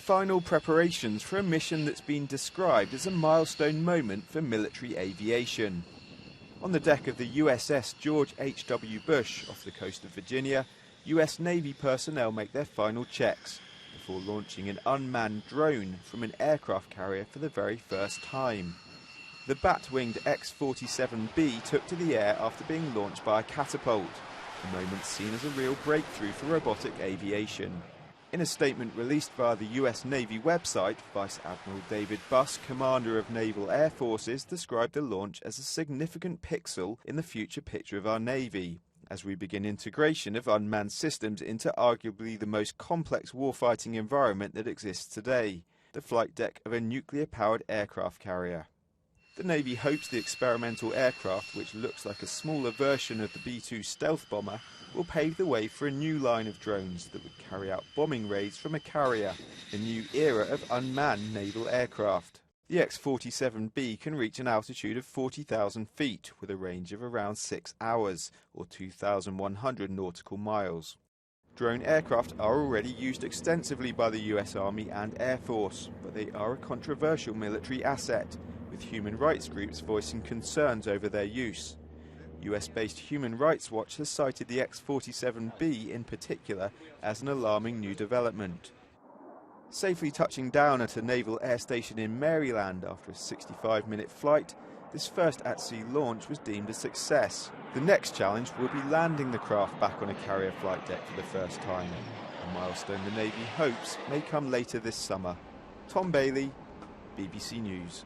final preparations for a mission that's been described as a milestone moment for military aviation. On the deck of the USS George H.W. Bush off the coast of Virginia, US Navy personnel make their final checks before launching an unmanned drone from an aircraft carrier for the very first time. The bat-winged X-47B took to the air after being launched by a catapult, a moment seen as a real breakthrough for robotic aviation. In a statement released via the US Navy website, Vice Admiral David Buss, Commander of Naval Air Forces, described the launch as a significant pixel in the future picture of our Navy, as we begin integration of unmanned systems into arguably the most complex warfighting environment that exists today, the flight deck of a nuclear-powered aircraft carrier. The Navy hopes the experimental aircraft, which looks like a smaller version of the B-2 stealth bomber, will pave the way for a new line of drones that would carry out bombing raids from a carrier, a new era of unmanned naval aircraft. The X-47B can reach an altitude of 40,000 feet with a range of around 6 hours, or 2,100 nautical miles. Drone aircraft are already used extensively by the US Army and Air Force, but they are a controversial military asset, with human rights groups voicing concerns over their use. US-based Human Rights Watch has cited the X-47B in particular as an alarming new development. Safely touching down at a naval air station in Maryland after a 65-minute flight, this first at-sea launch was deemed a success. The next challenge will be landing the craft back on a carrier flight deck for the first time, a milestone the Navy hopes may come later this summer. Tom Bailey, BBC News.